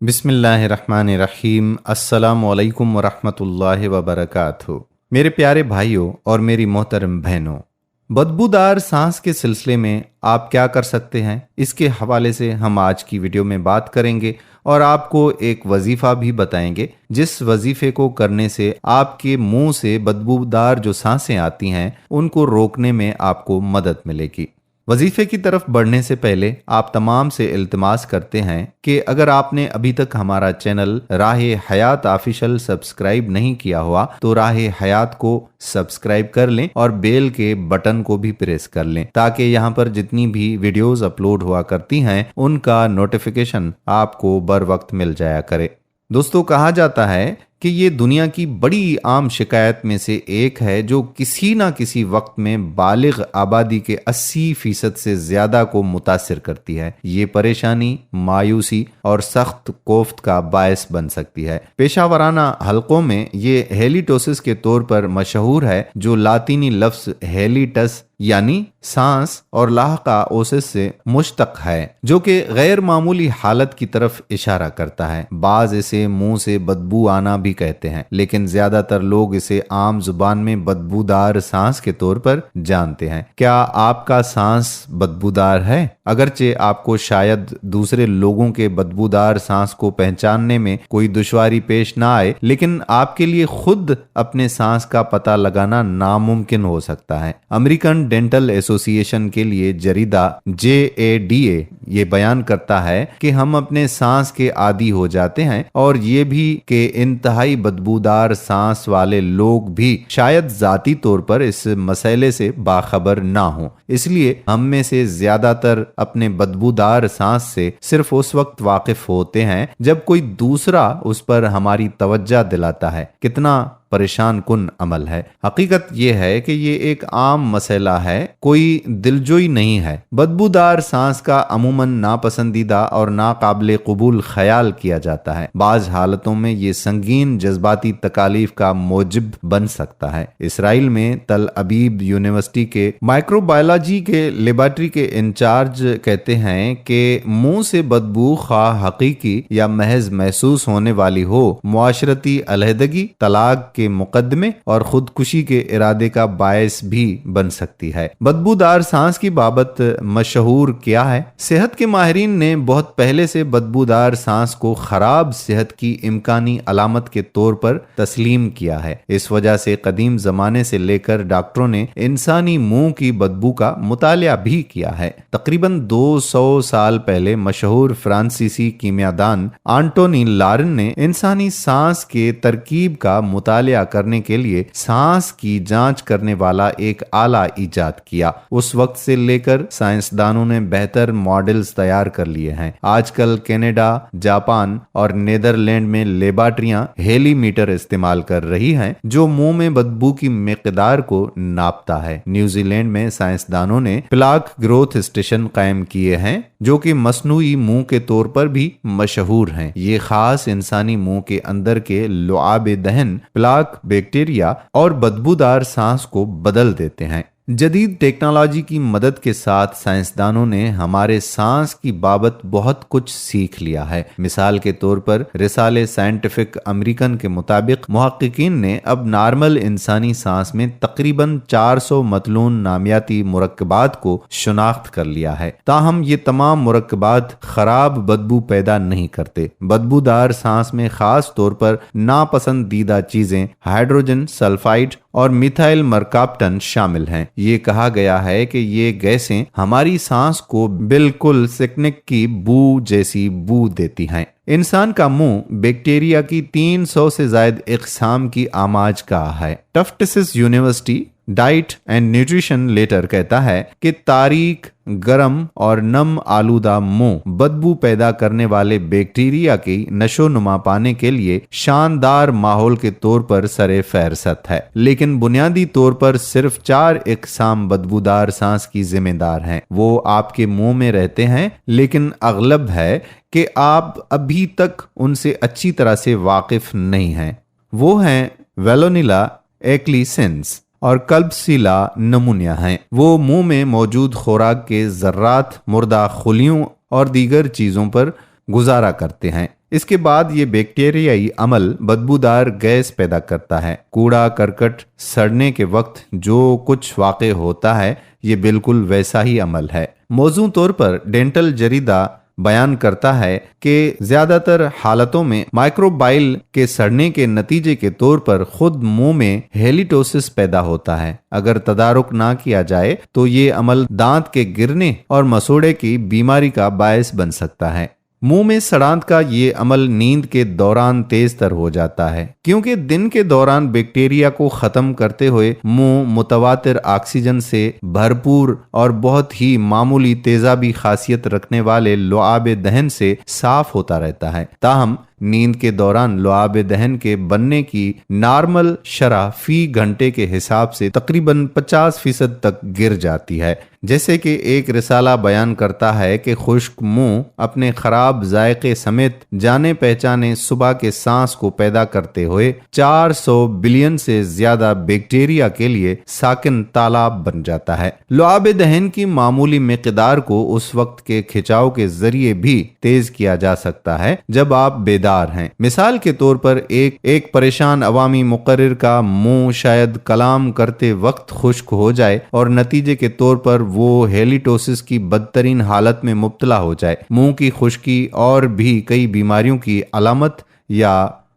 बिस्मिल्लाहिर्रहमानिर्रहीम। अस्सलामु अलैकुम वरहमतुल्लाहि वबरकातुहू। मेरे प्यारे भाइयों और मेरी मोहतरम बहनों, बदबूदार सांस के सिलसिले में आप क्या कर सकते हैं, इसके हवाले से हम आज की वीडियो में बात करेंगे और आपको एक वजीफ़ा भी बताएंगे, जिस वजीफ़े को करने से आपके मुंह से बदबूदार जो सांसें आती हैं उनको रोकने में आपको मदद मिलेगी। वजीफे की तरफ बढ़ने से पहले आप तमाम से इल्तिमास करते हैं कि अगर आपने अभी तक हमारा चैनल राह हयात ऑफिशियल सब्सक्राइब नहीं किया हुआ तो राह हयात को सब्सक्राइब कर लें और बेल के बटन को भी प्रेस कर लें, ताकि यहाँ पर जितनी भी वीडियोस अपलोड हुआ करती हैं उनका नोटिफिकेशन आपको बर वक्त मिल जाया करे। दोस्तों, कहा जाता है कि ये दुनिया की बड़ी आम शिकायत में से एक है जो किसी ना किसी वक्त में बालिग आबादी के 80% से ज़्यादा को मुतासिर करती है। ये परेशानी, मायूसी और सख्त कोफ्त का बायस बन सकती है। पेशावराना हलकों में ये हेलिटोसिस के तौर पर मशहूर है, जो लातीनी लफ्ज़ हेलिटस यानी सांस और लाहका ओसिस से मुश्तक है, जो कि गैर मामूली हालत की तरफ इशारा करता है। बाज इसे मुंह से बदबू आना भी कहते हैं, लेकिन ज्यादातर लोग इसे आम जुबान में बदबूदार सांस के तौर पर जानते हैं। क्या आपका सांस बदबूदार है? अगरचे आपको शायद दूसरे लोगों के बदबूदार सांस को पहचानने में कोई दुश्वारी पेश ना आए, लेकिन आपके लिए खुद अपने सांस का पता लगाना नामुमकिन हो सकता है। अमेरिकन डेंटल एसोसिएशन के लिए जरीदा JADA ये बयान करता है कि हम अपने सांस के आदी हो जाते हैं और ये भी कि इंतहाई बदबूदार सांस वाले लोग भी शायद जाती तौर पर इस मसले से बाखबर ना हो। इसलिए हम में से ज्यादातर अपने बदबूदार सांस से सिर्फ उस वक्त वाकिफ होते हैं जब कोई दूसरा उस पर हमारी तवज्जो दिलाता है। कितना परेशान कुन अमल है। हकीकत यह है कि ये एक आम मसला है, कोई दिलजोई नहीं है। बदबूदार सांस का अमूमन नापसंदीदा और नाकाबिले कबूल ख्याल किया जाता है। बाज हालतों में ये संगीन जज्बाती तकालीफ का मोजिब बन सकता है। इसराइल में तल अबीब यूनिवर्सिटी के माइक्रोबायोलॉजी के लेबोरेटरी के इंचार्ज कहते हैं कि मुंह से बदबू खा हकीकी या महज महसूस होने वाली हो, मुआशरती अलहदगी, तलाक के मुकदमे और खुदकुशी के इरादे का बायस भी बन सकती है। बदबूदार सांस की बाबत मशहूर क्या है? सेहत के माहिरीन ने बहुत पहले से बदबूदार सांस को खराब सेहत की इम्कानी अलामत के तौर पर तस्लीम किया है। इस वजह से कदीम जमाने से लेकर डॉक्टरों ने इंसानी मुंह की बदबू का मुतालिया भी किया है। तकरीबन 200 साल पहले मशहूर फ्रांसीसी कीमियादान आंटोनी लारन ने इंसानी सांस के तरकीब का मुतालिया करने के लिए सांस की जांच करने वाला एक आला इजाद किया। उस वक्त से लेकर साइंसदानों ने बेहतर मॉडल्स तैयार कर लिए हैं। आजकल कनाडा, जापान और नीदरलैंड में लेबोरेटरियां हेलीमीटर इस्तेमाल कर रही हैं, जो मुंह में बदबू की मिकदार को नापता है। न्यूजीलैंड में साइंसदानों ने प्लाक ग्रोथ स्टेशन कायम किए हैं, जो कि मसनूई मुंह के तौर पर भी मशहूर हैं। ये खास इंसानी मुंह के अंदर के लुआब दहन, प्लाक, बैक्टीरिया और बदबूदार सांस को बदल देते हैं। जदीद टेक्नोलॉजी की मदद के साथ साइंसदानों ने हमारे सांस की बाबत बहुत कुछ सीख लिया है। मिसाल के तौर पर रिसाले साइंटिफिक अमेरिकन के मुताबिक मुहक्किकीन ने अब नॉर्मल इंसानी सांस में तकरीबन 400 मतलून नामियाती मुरक्कबात को शनाख्त कर लिया है। ताहम ये तमाम मुरक्कबात खराब बदबू पैदा नहीं करते। बदबूदार सांस में खास तौर पर नापसंदीदा चीजें हाइड्रोजन सल्फाइड और मिथाइल मरकाप्टन शामिल हैं। ये कहा गया है कि ये गैसें हमारी सांस को बिल्कुल सिकनिक की बू जैसी बू देती हैं। इंसान का मुंह बैक्टीरिया की 300 से ज्यादा इकसाम की आमाज का है। Tufts university diet and nutrition letter कहता है कि तारीक, गरम और नम आलूदा मुंह बदबू पैदा करने वाले बैक्टीरिया की नशोनुमा पाने के लिए शानदार माहौल के तौर पर सरे फहरसत है, लेकिन बुनियादी तौर पर सिर्फ 4 इकसाम बदबूदार सांस की जिम्मेदार हैं। वो आपके मुंह में रहते हैं, लेकिन अगलब है कि आप अभी तक उनसे अच्छी तरह से वाकिफ नहीं हैं। वो हैं वेलोनिला एक्लिसेंस और कल्बसीला नमूनिया हैं। वो मुंह में मौजूद खुराक के जर्रात, मुर्दा खुलियों और दीगर चीज़ों पर गुजारा करते हैं। इसके बाद ये बैक्टीरियाई अमल बदबूदार गैस पैदा करता है। कूड़ा करकट सड़ने के वक्त जो कुछ वाक़े होता है ये बिल्कुल वैसा ही अमल है। मौजूद तौर पर डेंटल जरीदा बयान करता है कि ज्यादातर हालतों में माइक्रोबाइल के सड़ने के नतीजे के तौर पर खुद मुंह में हेलिटोसिस पैदा होता है। अगर तदारुक ना किया जाए तो ये अमल दांत के गिरने और मसूड़े की बीमारी का बायस बन सकता है। मुंह में सड़ांत का ये अमल नींद के दौरान तेज तर हो जाता है, क्योंकि दिन के दौरान बैक्टीरिया को खत्म करते हुए मुंह मुतवातिर ऑक्सीजन से भरपूर और बहुत ही मामूली तेजाबी खासियत रखने वाले लुआब दहन से साफ होता रहता है। ताहम नींद के दौरान लुआब दहन के बनने की नॉर्मल शरह फी घंटे के हिसाब से तकरीबन 50% तक गिर जाती है। जैसे कि एक रिसाला बयान करता है कि खुश्क मुंह अपने खराब जायके समेत जाने पहचाने सुबह के सांस को पैदा करते हुए 400 बिलियन से ज्यादा बैक्टीरिया के लिए साकिन तालाब बन जाता है। लुआब दहन की मामूली मिकदार को उस वक्त के खिंचाव के जरिए भी तेज किया जा सकता है जब आप बेदार हैं। मिसाल के तौर पर एक परेशान अवामी मुकर्रिर का मुंह शायद कलाम करते वक्त खुश्क हो जाए और नतीजे के तौर पर वो हेलिटोसिस की बदतरीन हालत में मुब्तला हो जाए। मुंह की खुश्की और भी कई बीमारियों की अलामत या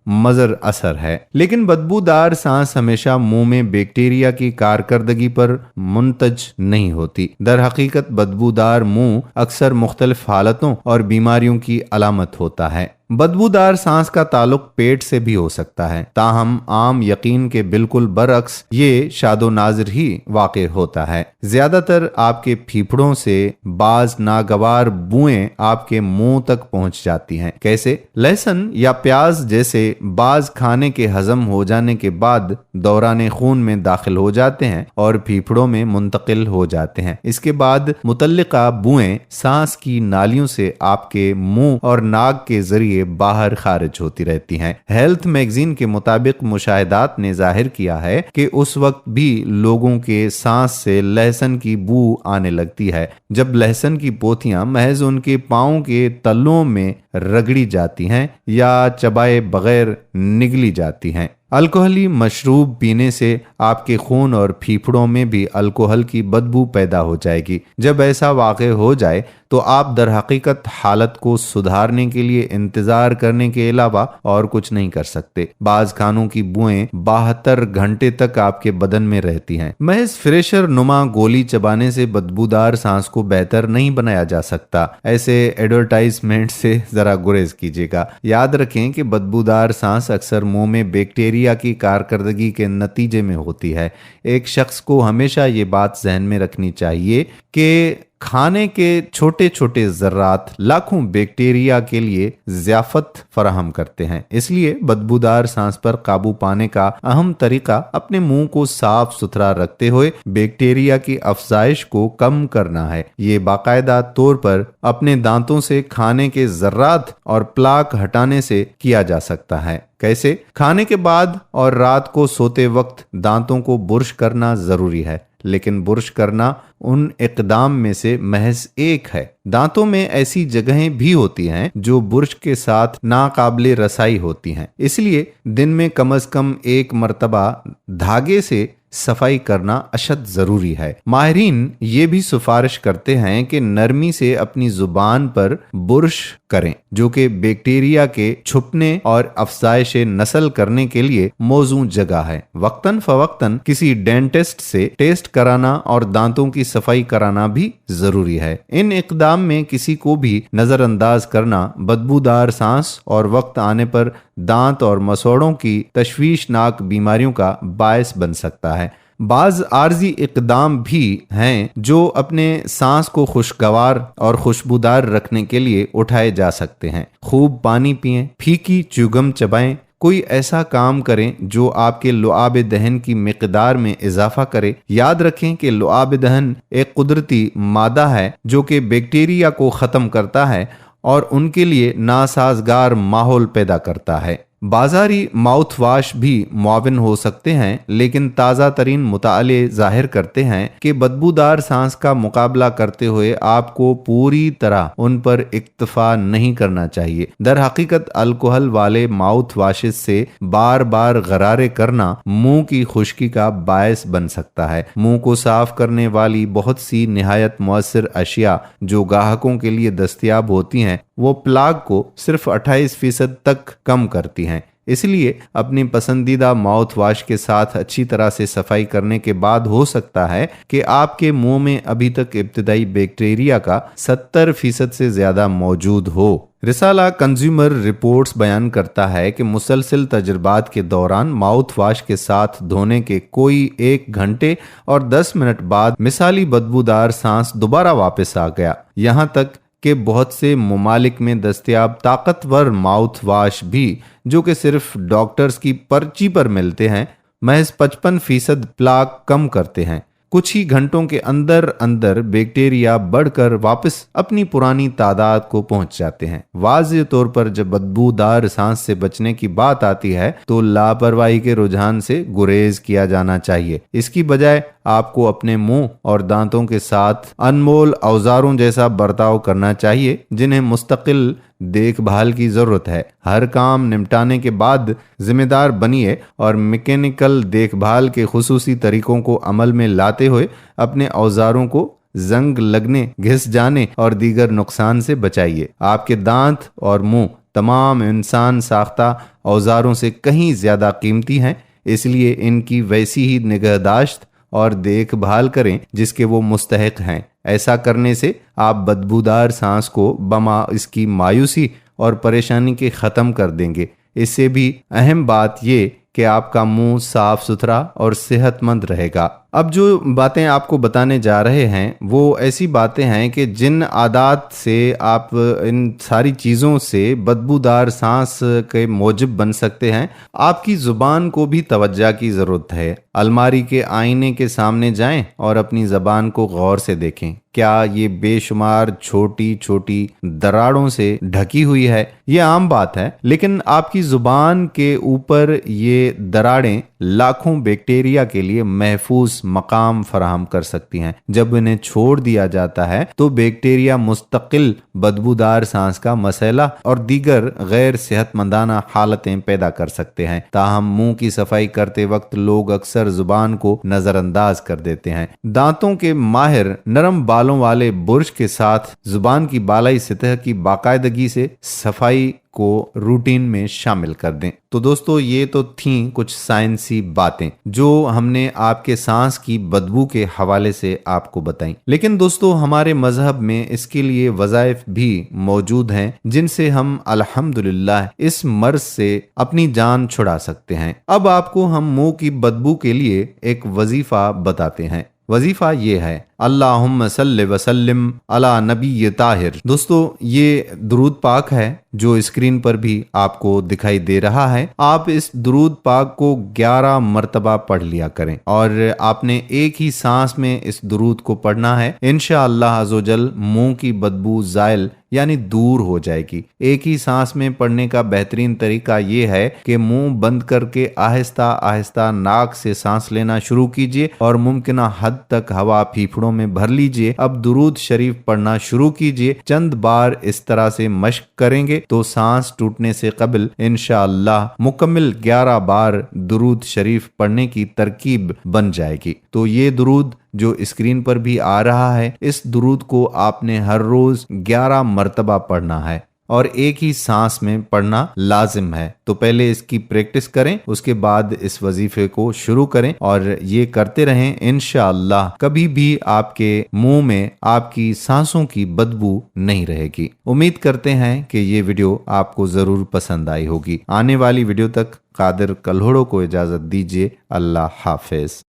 मजर असर है। लेकिन बदबूदार सांस हमेशा मुंह में बैक्टीरिया की कारकर्दगी पर मुंतज नहीं होती। दर हकीकत बदबूदार मुंह अक्सर मुख्तलिफ हालतों और बीमारियों की अलामत होता है। बदबूदार सांस का ताल्लुक पेट से भी हो सकता है, ताहम आम यकीन के बिल्कुल बरअक्स ये शादो नाज़िर ही वाक़े होता है। ज्यादातर आपके फीफड़ों से बाज नागवार बुएं आपके मुंह तक पहुंच जाती हैं। कैसे? लहसुन या प्याज जैसे बाज खाने के हजम हो जाने के बाद दौरान खून में दाखिल हो जाते हैं और फीफड़ों में मुंतकिल हो जाते हैं। इसके बाद मुतल्लिका बुएं सांस की नालियों से आपके मुंह और नाक के जरिए बाहर खारिज होती रहती हैं। हेल्थ मैगजीन के मुताबिक मुशाहिदात ने जाहिर किया है कि उस वक्त भी लोगों के सांस से लहसुन की बू आने लगती है जब लहसुन की पोथियां महज उनके पांव के तलों में रगड़ी जाती हैं या चबाए बगैर निगली जाती हैं। अल्कोहली मशरूब पीने से आपके खून और फीफड़ों में भी अल्कोहल की बदबू पैदा हो जाएगी। जब ऐसा वाक़े हो जाए तो आप दर हकीकत हालत को सुधारने के लिए इंतजार करने के अलावा और कुछ नहीं कर सकते। बाज खानों की बुएं 72 घंटे तक आपके बदन में रहती हैं। महज फ्रेशर नुमा गोली चबाने से बदबूदार सांस को बेहतर नहीं बनाया जा सकता। ऐसे एडवर्टाइजमेंट से जरा गुरेज कीजिएगा। याद रखें कि बदबूदार सांस अक्सर मुंह में बैक्टीरिया की कारकर्दगी के नतीजे में होती है। एक शख्स को हमेशा ये बात जहन में रखनी चाहिए कि खाने के छोटे छोटे जर्रात लाखों बैक्टीरिया के लिए ज़ियाफत फराहम करते हैं। इसलिए बदबूदार सांस पर काबू पाने का अहम तरीका अपने मुंह को साफ सुथरा रखते हुए बैक्टीरिया की अफजाइश को कम करना है। ये बाकायदा तौर पर अपने दांतों से खाने के जर्रात और प्लाक हटाने से किया जा सकता है। कैसे? खाने के बाद और रात को सोते वक्त दांतों को बुर्श करना जरूरी है, लेकिन बुर्श करना उन इक़दाम में से महज एक है। दांतों में ऐसी जगहें भी होती हैं जो बुर्श के साथ नाकाबिले रसाई होती हैं, इसलिए दिन में कम से कम एक मर्तबा धागे से सफाई करना अशद जरूरी है। माहिरीन ये भी सिफारिश करते हैं कि नरमी से अपनी जुबान पर बुर्श करें, जो कि बैक्टीरिया के छुपने और अफजाइश नस्ल करने के लिए मौजूद जगह है। वक्तन फवक्तन किसी डेंटिस्ट से टेस्ट कराना और दांतों की सफाई कराना भी जरूरी है। इन इक़दाम में किसी को भी नजरअंदाज करना बदबूदार सांस और वक्त आने पर दांत और मसौड़ों की तशवीशनाक बीमारियों का बायस बन सकता है। बाज आर्जी इक़दाम भी हैं जो अपने सांस को खुशगवार और खुशबूदार रखने के लिए उठाए जा सकते हैं। खूब पानी पिएं, फीकी च्युइंगम चबाएं, कोई ऐसा काम करें जो आपके लुआब दहन की मिकदार में इजाफा करे। याद रखें कि लुआब दहन एक कुदरती मादा है जो कि बैक्टीरिया को ख़त्म करता है और उनके लिए नासाजगार माहौल पैदा करता है। बाजारी माउथ वाश भी मुआविन हो सकते हैं, लेकिन ताज़ा तरीन मुताले जाहिर करते हैं कि बदबूदार सांस का मुकाबला करते हुए आपको पूरी तरह उन पर इक्तफा नहीं करना चाहिए। दर हकीकत अल्कोहल वाले माउथ वाशेस से बार बार गरारे करना मुंह की खुश्की का बायस बन सकता है। मुंह को साफ करने वाली बहुत सी निहायत मुअस्सिर अशिया जो ग्राहकों के लिए दस्तयाब होती हैं, वो प्लाक को सिर्फ 28% तक कम करती हैं। इसलिए अपनी पसंदीदा माउथ वाश के साथ अच्छी तरह से सफाई करने के बाद हो सकता है कि आपके मुंह में अभी तक इब्तिदाई बैक्टीरिया का 70% से ज्यादा मौजूद हो। रिसाला कंज्यूमर रिपोर्ट्स बयान करता है कि मुसलसल तजुर्बात के दौरान माउथ वाश के साथ धोने के कोई 1 घंटे और 10 मिनट बाद मिसाली बदबूदार सांस दोबारा वापस आ गया। यहाँ तक कि बहुत से ममालिक में दस्तयाब ताकतवर माउथ वाश भी, जो कि सिर्फ डॉक्टर्स की पर्ची पर मिलते हैं, महज 55% प्लाक कम करते हैं। कुछ ही घंटों के अंदर अंदर बैक्टीरिया बढ़कर वापस अपनी पुरानी तादाद को पहुंच जाते हैं। वाज़ेह तौर पर जब बदबूदार सांस से बचने की बात आती है तो लापरवाही के रुझान से गुरेज किया जाना चाहिए। इसकी बजाय आपको अपने मुंह और दांतों के साथ अनमोल औजारों जैसा बर्ताव करना चाहिए जिन्हें मुस्तकिल देखभाल की जरूरत है। हर काम निपटाने के बाद जिम्मेदार बनिए और मैकेनिकल देखभाल के खुसूसी तरीकों को अमल में लाते हुए अपने औजारों को जंग लगने, घिस जाने और दीगर नुकसान से बचाइए। आपके दांत और मुंह तमाम इंसान साख्ता औजारों से कहीं ज्यादा कीमती हैं, इसलिए इनकी वैसी ही निगहदाश्त और देखभाल करें जिसके वो मुस्तहिक हैं। ऐसा करने से आप बदबूदार सांस को बमा इसकी मायूसी और परेशानी के ख़त्म कर देंगे। इससे भी अहम बात ये कि आपका मुंह साफ सुथरा और सेहतमंद रहेगा। अब जो बातें आपको बताने जा रहे हैं वो ऐसी बातें हैं कि जिन आदात से आप इन सारी चीज़ों से बदबूदार सांस के मौजब बन सकते हैं। आपकी ज़ुबान को भी तवज्जो की ज़रूरत है। अलमारी के आईने के सामने जाएं और अपनी ज़बान को गौर से देखें। क्या ये बेशुमार छोटी छोटी दरारों से ढकी हुई है? ये आम बात है, लेकिन आपकी ज़ुबान के ऊपर ये दरारें लाखों बैक्टीरिया के लिए महफूज मकाम फराहम कर सकती हैं। जब इन्हें छोड़ दिया जाता है तो बैक्टीरिया मुस्तकिल बदबूदार सांस का मसला और दीगर गैर सेहतमंदाना हालतें पैदा कर सकते हैं। ताहम मुंह की सफाई करते वक्त लोग अक्सर जुबान को नजरअंदाज कर देते हैं। दांतों के माहिर नरम बालों वाले बुर्श के साथ जुबान की बालाई सतह की बाकायदगी से सफाई को रूटीन में शामिल कर दें। तो दोस्तों, ये तो थीं कुछ साइंसी बातें जो हमने आपके सांस की बदबू के हवाले से आपको बताई। लेकिन दोस्तों, हमारे मजहब में इसके लिए वज़ाइफ भी मौजूद हैं जिनसे हम अल्हम्दुलिल्लाह इस मर्ज से अपनी जान छुड़ा सकते हैं। अब आपको हम मुंह की बदबू के लिए एक वजीफा बताते हैं। वजीफा ये है, अल्लाहुम्मा सल्लि व सल्लिम अला नबी ताहिर। दोस्तों, ये दुरूद पाक है जो स्क्रीन पर भी आपको दिखाई दे रहा है। आप इस दुरूद पाक को 11 मरतबा पढ़ लिया करें और आपने एक ही सांस में इस दुरूद को पढ़ना है। इंशाअल्लाह अज़्ज़वजल मुंह की बदबू ज़ाइल यानी दूर हो जाएगी। एक ही सांस में पढ़ने का बेहतरीन तरीका ये है कि मुंह बंद करके आहिस्ता आहिस्ता नाक से सांस लेना शुरू कीजिए और मुमकिना हद तक हवा फीफड़ों में भर लीजिए। अब दुरूद शरीफ पढ़ना शुरू कीजिए। चंद बार इस तरह से मश्क करेंगे तो सांस टूटने से कबल इंशाअल्लाह मुकम्मल 11 बार दुरूद शरीफ पढ़ने की तरकीब बन जाएगी। तो ये दुरूद जो स्क्रीन पर भी आ रहा है, इस दुरूद को आपने हर रोज 11 मरतबा पढ़ना है और एक ही सांस में पढ़ना लाजिम है। तो पहले इसकी प्रैक्टिस करें, उसके बाद इस वजीफे को शुरू करें और ये करते रहें। इंशाअल्लाह कभी भी आपके मुंह में आपकी सांसों की बदबू नहीं रहेगी। उम्मीद करते हैं कि ये वीडियो आपको जरूर पसंद आई होगी। आने वाली वीडियो तक कादिर कल्होड़ो को इजाजत दीजिए। अल्लाह हाफिज।